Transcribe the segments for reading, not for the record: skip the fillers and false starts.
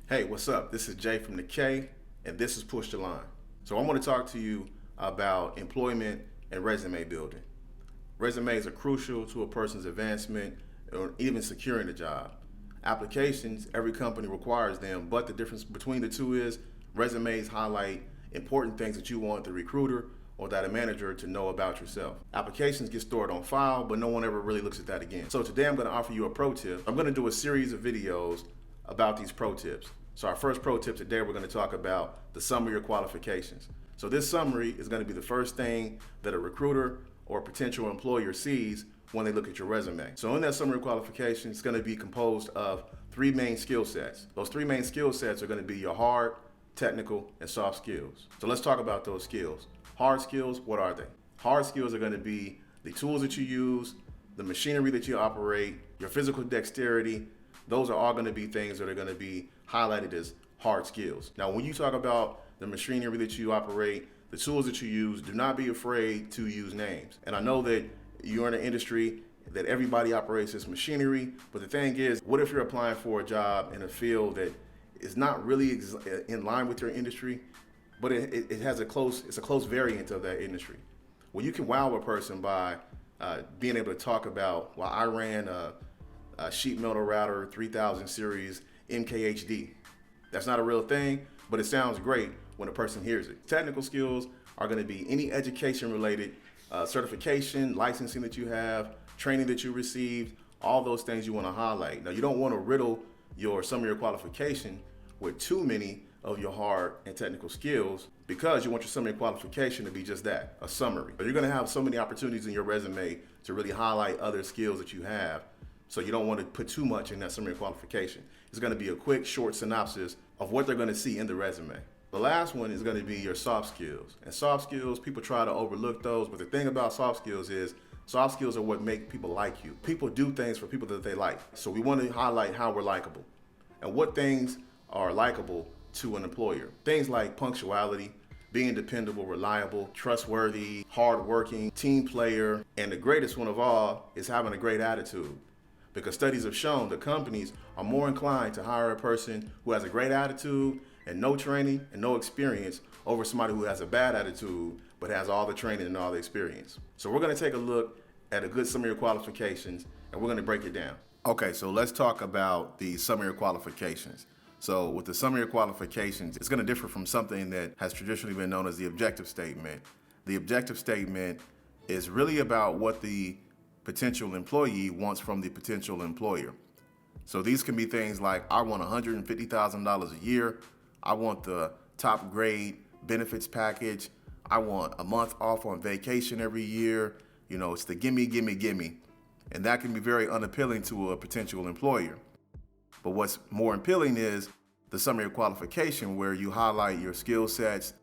Hey, what's up? This is Jay from the K, and this is Push the Line. So I want to talk to you about employment and resume building. Resumes are crucial to a person's advancement or even securing a job. Applications, every company requires them, but the difference between the two is resumes highlight important things that you want the recruiter or that a manager to know about yourself. Applications get stored on file, but no one ever really looks at that again. So today I'm going to offer you a pro tip. I'm going to do a series of videos about these pro tips. So our first pro tip today, we're going to talk about the summary of qualifications. So this summary is going to be the first thing that a recruiter or potential employer sees when they look at your resume. So in that summary of qualifications, it's going to be composed of three main skill sets. Those three main skill sets are going to be your hard, technical, and soft skills. So let's talk about those skills. Hard skills, what are they? Hard skills are going to be the tools that you use, the machinery that you operate, your physical dexterity. Those are all going to be things that are going to be highlighted as hard skills. Now, when you talk about the machinery that you operate, the tools that you use, do not be afraid to use names. And I know that you're in an industry that everybody operates this machinery, but the thing is, what if you're applying for a job in a field that is not really in line with your industry, but it has it's a close variant of that industry? Well, you can wow a person by being able to talk about, well, I ran a sheet metal router 3000 series MKHD. That's not a real thing, but it sounds great when a person hears it. Technical skills are going to be any education related, certification, licensing that you have, training that you received, all those things you want to highlight. Now, you don't want to riddle your summary of qualification with too many of your hard and technical skills, because you want your summary of qualification to be just that, a summary. But you're going to have so many opportunities in your resume to really highlight other skills that you have. So you don't want to put too much in that summary of qualification. It's going to be a quick, short synopsis of what they're going to see in the resume. The last one is going to be your soft skills. And soft skills, people try to overlook those, but the thing about soft skills is soft skills are what make people like you. People do things for people that they like. So we want to highlight how we're likable and what things are likable to an employer. Things like punctuality, being dependable, reliable, trustworthy, hardworking, team player, and the greatest one of all is having a great attitude. Because studies have shown that companies are more inclined to hire a person who has a great attitude and no training and no experience over somebody who has a bad attitude but has all the training and all the experience. So we're going to take a look at a good summary of qualifications and we're going to break it down. Okay, so let's talk about the summary of qualifications. So with the summary of qualifications, it's going to differ from something that has traditionally been known as the objective statement. The objective statement is really about what the potential employee wants from the potential employer. So these can be things like, I want $150,000 a year. I want the top grade benefits package. I want a month off on vacation every year. You know, it's the gimme, gimme, gimme. And that can be very unappealing to a potential employer. But what's more appealing is the summary of qualification, where you highlight your skill sets,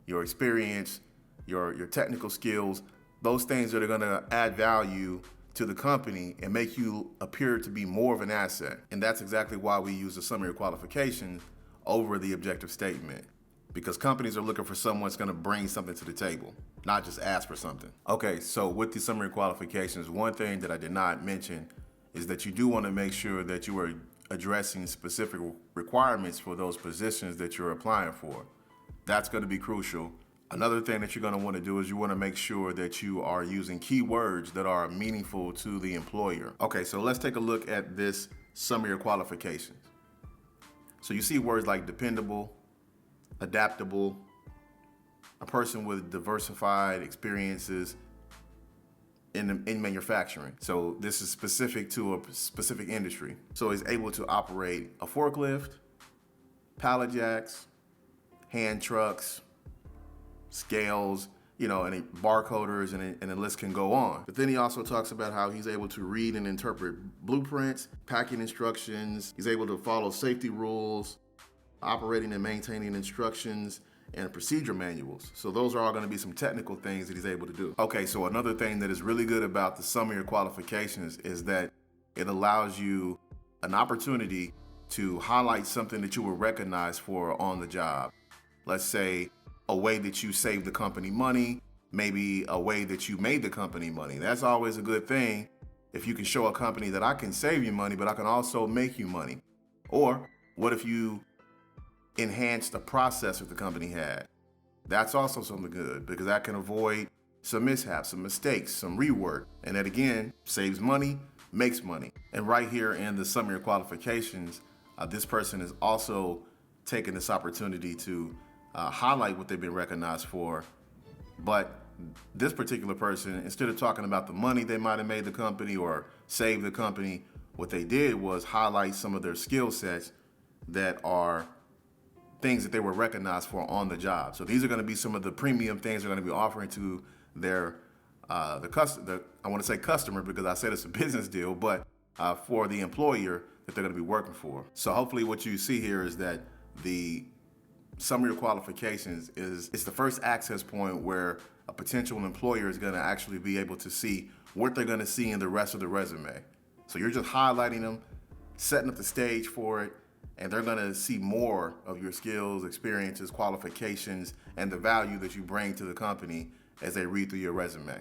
your experience, your technical skills, those things that are going to add value to the company and make you appear to be more of an asset. And that's exactly why we use the summary of qualifications over the objective statement, because companies are looking for someone that's going to bring something to the table, not just ask for something. Okay, so with the summary of qualifications, one thing that I did not mention is that you do want to make sure that you are addressing specific requirements for those positions that you're applying for. That's going to be crucial. Another thing that you're going to want to do is you want to make sure that you are using keywords that are meaningful to the employer. Okay, so let's take a look at this summary of qualifications. So you see words like dependable, adaptable, a person with diversified experiences in manufacturing. So this is specific to a specific industry. So he's able to operate a forklift, pallet jacks, hand trucks, scales, you know, and barcoders, and the list can go on. But then he also talks about how he's able to read and interpret blueprints, packing instructions. He's able to follow safety rules, operating and maintaining instructions, and procedure manuals. So those are all going to be some technical things that he's able to do. Okay, so another thing that is really good about the summary of qualifications is that it allows you an opportunity to highlight something that you will recognize for on the job. Let's say a way that you save the company money, maybe a way that you made the company money. That's always a good thing if you can show a company that I can save you money, but I can also make you money. Or what if you enhance the process that the company had. That's also something good because that can avoid some mishaps, some mistakes, some rework. And that again saves money, makes money. And right here in the summary of qualifications, this person is also taking this opportunity to highlight what they've been recognized for. But this particular person, instead of talking about the money they might have made the company or saved the company, what they did was highlight some of their skill sets that are things that they were recognized for on the job. So these are going to be some of the premium things they're going to be offering to their I want to say customer because I said it's a business deal, but for the employer that they're going to be working for. So hopefully what you see here is that the summary of qualifications is the first access point where a potential employer is going to actually be able to see what they're going to see in the rest of the resume. So you're just highlighting them, setting up the stage for it, and they're going to see more of your skills, experiences, qualifications, and the value that you bring to the company as they read through your resume.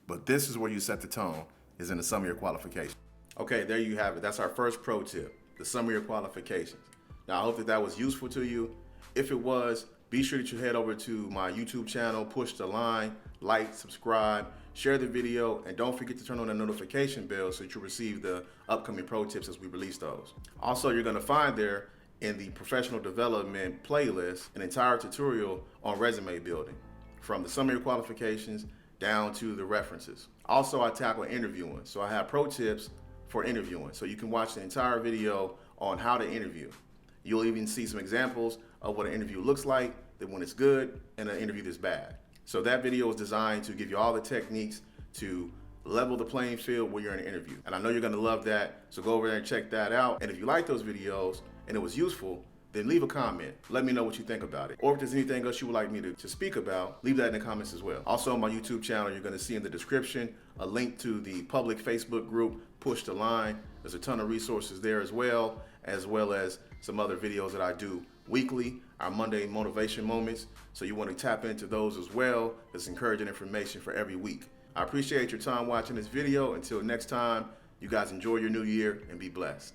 But this is where you set the tone, is in the summary of qualifications. Okay, there you have it. That's our first pro tip, the summary of qualifications. Now, I hope that was useful to you. If it was, be sure that you head over to my YouTube channel, Push the Line, like, subscribe, share the video, and don't forget to turn on the notification bell so that you receive the upcoming pro tips as we release those. Also, you're going to find there in the professional development playlist an entire tutorial on resume building, from the summary of qualifications down to the references. Also, I tackle interviewing, so I have pro tips for interviewing, so you can watch the entire video on how to interview. You'll even see some examples of what an interview looks like, that when it's good, and an interview that's bad. So that video is designed to give you all the techniques to level the playing field when you're in an interview. And I know you're gonna love that, so go over there and check that out. And if you like those videos and it was useful, then leave a comment. Let me know what you think about it. Or if there's anything else you would like me to speak about, leave that in the comments as well. Also on my YouTube channel, you're gonna see in the description a link to the public Facebook group, Push the Line. There's a ton of resources there as well as some other videos that I do weekly, our Monday motivation moments. So you want to tap into those as well. There's encouraging information for every week. I appreciate your time watching this video. Until next time, you guys enjoy your new year and be blessed.